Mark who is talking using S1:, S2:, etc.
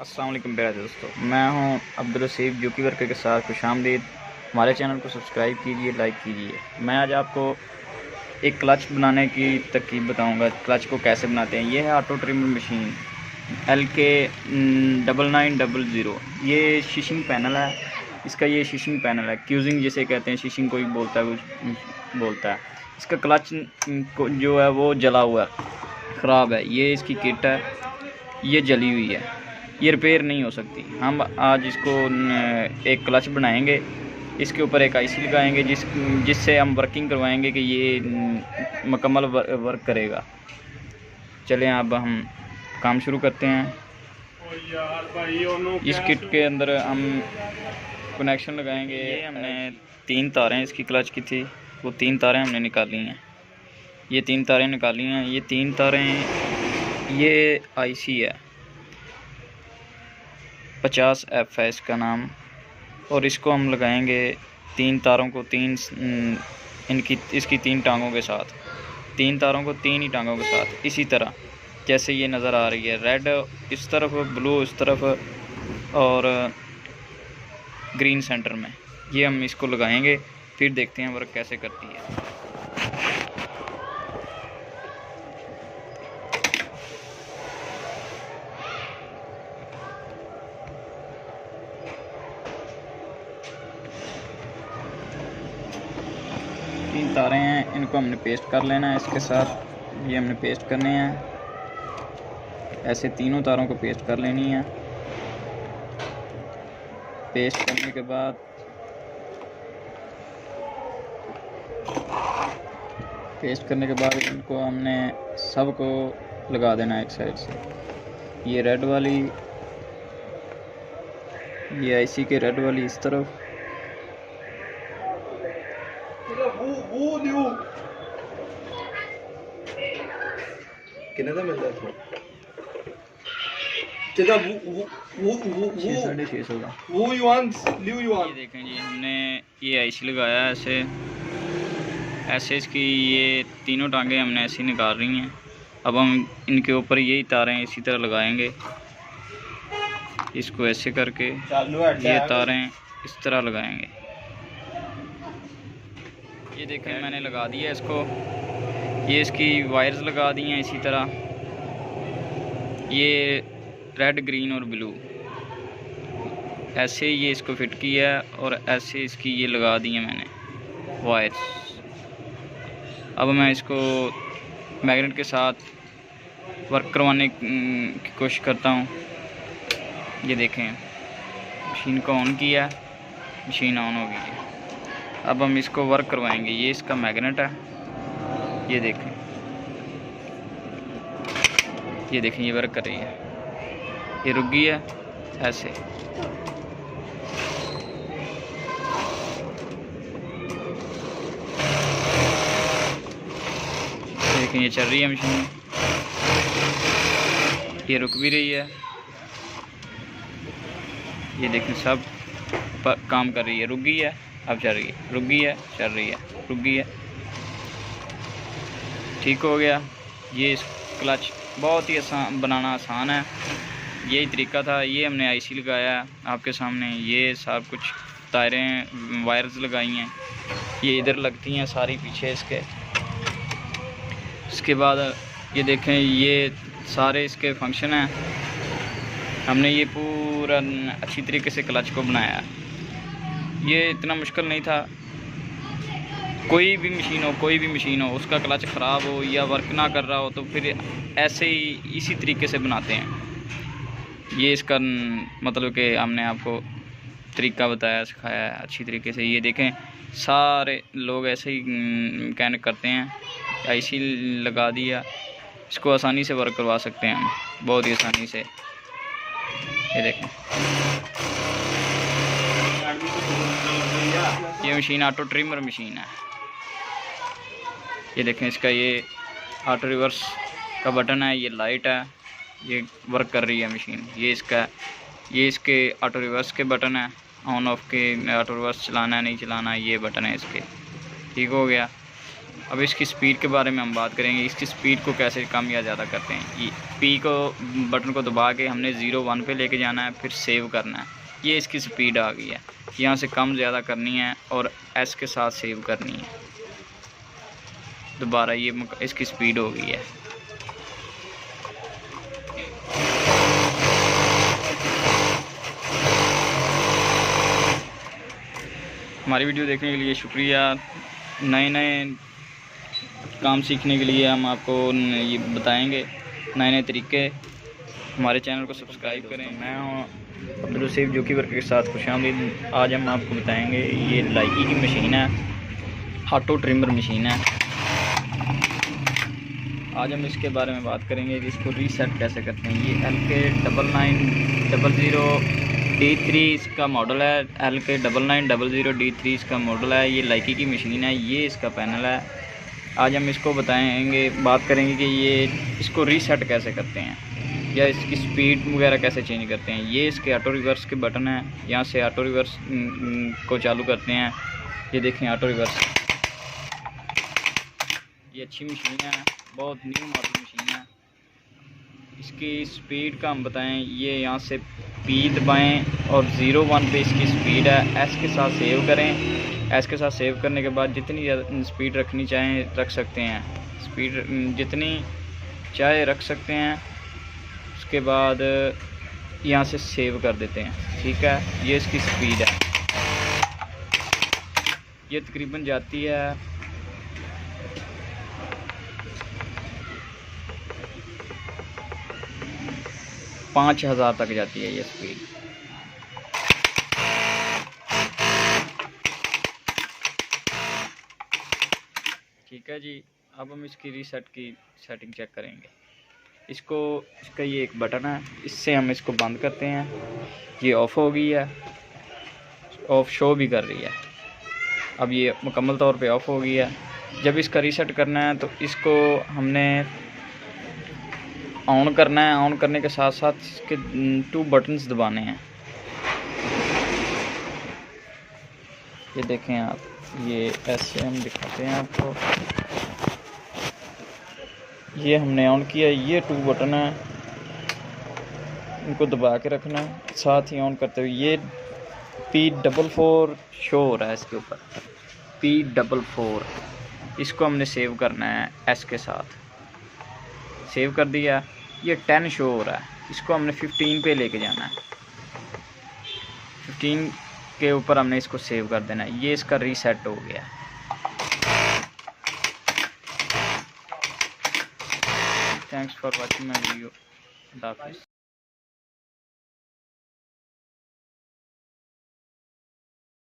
S1: अस्सलाम वालेकुम प्यारे दोस्तों, मैं हूं अब्दुल रसीफ जोकी वर्कर के साथ खुशामदीद। हमारे चैनल को सब्सक्राइब कीजिए, लाइक कीजिए। मैं आज आपको एक क्लच बनाने की तरकीब बताऊंगा। क्लच को कैसे बनाते हैं। ये है ऑटो ट्रिमर मशीन LK9900। ये शीशिंग पैनल है। इसका ये शीशिंग पैनल है, क्यूजिंग जिसे कहते हैं। शीशिंग कोई बोलता है, कुछ बोलता है। इसका क्लच जो है वो जला हुआ है, ख़राब है। ये इसकी किट है, ये जली हुई है, ये रिपेयर नहीं हो सकती। हम आज इसको एक क्लच बनाएंगे, इसके ऊपर एक आईसी लगाएंगे जिससे हम वर्किंग करवाएंगे कि ये मुकम्मल वर्क करेगा। चलें अब हम काम शुरू करते हैं। इस किट के अंदर हम कनेक्शन लगाएंगे। हमने 3 तारें इसकी क्लच की थी, वो 3 तारें हमने निकाली हैं। ये 3 तारें निकाली हैं। ये 3 तारें, ये आईसी है, 50F है इसका नाम। और इसको हम लगाएंगे 3 तारों को इसकी 3 टांगों के साथ। 3 तारों को 3 ही टांगों के साथ, इसी तरह जैसे ये नज़र आ रही है। रेड इस तरफ, ब्लू इस तरफ और ग्रीन सेंटर में। ये हम इसको लगाएंगे, फिर देखते हैं वर्क कैसे करती है। तीन तारें हैं, इनको हमने पेस्ट कर लेना है इसके साथ। ये हमने पेस्ट करने हैं, ऐसे तीनों तारों को पेस्ट कर लेनी है। पेस्ट करने के बाद इनको हमने सबको लगा देना है एक साइड से। ये रेड वाली, ये आईसी के रेड वाली इस तरफ,
S2: कितने का मिलता है?
S1: ये देखें जी, हमने ये आईसी लगाया है ऐसे इसकी ये तीनों टांगे हमने ऐसी निकाल रही हैं। अब हम इनके ऊपर यही तारें इसी तरह लगाएंगे, इसको ऐसे करके ये तारें इस तरह लगाएंगे। ये देखें मैंने लगा दिया इसको। ये इसकी वायर्स लगा दी हैं इसी तरह, ये रेड, ग्रीन और ब्लू ऐसे ये इसको फिट किया है और ऐसे इसकी ये लगा दी है मैंने वायर्स। अब मैं इसको मैग्नेट के साथ वर्क करवाने की कोशिश करता हूँ। ये देखें, मशीन को ऑन किया, मशीन ऑन हो गई है। अब हम इसको वर्क करवाएंगे। ये इसका मैग्नेट है, ये देखें, ये वर्क कर रही है। ये रुक गई है ऐसे। देखें ये चल रही है मशीन, ये रुक भी रही है। ये देखें सब काम कर रही है। रुक गई है, अब चल रही है, रुक गई है, चल रही है, रुक गई है, ठीक हो गया। ये क्लच बहुत ही बनाना आसान है, यही तरीका था। ये हमने आईसी लगाया आपके सामने, ये सब कुछ तारें वायर्स लगाई हैं, ये इधर लगती हैं सारी पीछे इसके। इसके बाद ये देखें, ये सारे इसके फंक्शन हैं। हमने ये पूरा अच्छी तरीके से क्लच को बनाया। ये इतना मुश्किल नहीं था। कोई भी मशीन हो उसका क्लच ख़राब हो या वर्क ना कर रहा हो तो फिर ऐसे ही इसी तरीके से बनाते हैं। ये इसका मतलब कि हमने आपको तरीका बताया, सिखाया है अच्छी तरीके से। ये देखें सारे लोग ऐसे ही मैकेनिक करते हैं। आईसी लगा दिया, इसको आसानी से वर्क करवा सकते हैं हम, बहुत ही आसानी से। ये देखें, ये मशीन ऑटो ट्रिमर मशीन है। ये देखें, इसका ये ऑटो रिवर्स का बटन है, ये लाइट है, ये वर्क कर रही है मशीन। ये इसके ऑटो रिवर्स के बटन है, ऑन ऑफ के। ऑटो रिवर्स चलाना है नहीं चलाना, ये बटन है इसके। ठीक हो गया। अब इसकी स्पीड के बारे में हम बात करेंगे, इसकी स्पीड को कैसे कम या ज़्यादा करते हैं। ये पी को बटन को दबा के हमने 0 1 पे लेके जाना है, फिर सेव करना है। ये इसकी स्पीड आ गई है, यहाँ से कम ज़्यादा करनी है और एस के साथ सेव करनी है। दोबारा ये इसकी स्पीड हो गई है। हमारी वीडियो देखने के लिए शुक्रिया। नए नए काम सीखने के लिए हम आपको ये बताएंगे नए नए तरीके। हमारे चैनल को सब्सक्राइब करें। मैं हूँ अब्दुल रसीफ जोकी वर्क के साथ खुशामदीद। आज हम आपको बताएंगे, ये लाइकी की मशीन है, ऑटो ट्रिमर मशीन है। आज हम इसके बारे में बात करेंगे कि इसको रीसेट कैसे करते हैं। ये LK9900D3 इसका मॉडल है। LK9900D3 इसका मॉडल है। ये लाइकी की मशीन है, ये इसका पैनल है। आज हम इसको बात करेंगे कि ये इसको रीसेट कैसे करते हैं या इसकी स्पीड वगैरह कैसे चेंज करते हैं। ये इसके ऑटो रिवर्स के बटन हैं, यहाँ से ऑटो रिवर्स को चालू करते हैं। ये देखें ऑटो रिवर्स। ये अच्छी मशीन है, बहुत न्यू मॉडल मशीन है। इसकी स्पीड का हम बताएं, ये यहाँ से पी दबाएं और 0 1 पे इसकी स्पीड है। एस के साथ सेव करें। एस के साथ सेव करने के बाद जितनी स्पीड रखनी चाहें रख सकते हैं, स्पीड जितनी चाहे रख सकते हैं। उसके बाद यहाँ से सेव कर देते हैं, ठीक है। ये इसकी स्पीड है, ये तकरीबन जाती है 5000 तक जाती है ये स्पीड। ठीक है जी। अब हम इसकी रीसेट की सेटिंग चेक करेंगे। इसका ये एक बटन है, इससे हम इसको बंद करते हैं। ये ऑफ़ हो गई है, ऑफ शो भी कर रही है। अब ये मुकम्मल तौर पे ऑफ़ हो गई है। जब इसका रीसेट करना है तो इसको हमने ऑन करना है। ऑन करने के साथ साथ इसके 2 बटन्स दबाने हैं। ये देखें आप, ये ऐसे हम दिखाते हैं आपको। ये हमने ऑन किया, ये 2 बटन है, इनको दबा के रखना है। साथ ही ऑन करते हुए ये P44 शो हो रहा है इसके ऊपर, P44। इसको हमने सेव करना है एस के साथ। सेव कर दिया। ये 10 शो हो रहा है, इसको हमने 15 पे लेके जाना है। 15 के ऊपर हमने इसको सेव कर देना है। ये इसका रीसेट हो गया। Thanks for watching my video.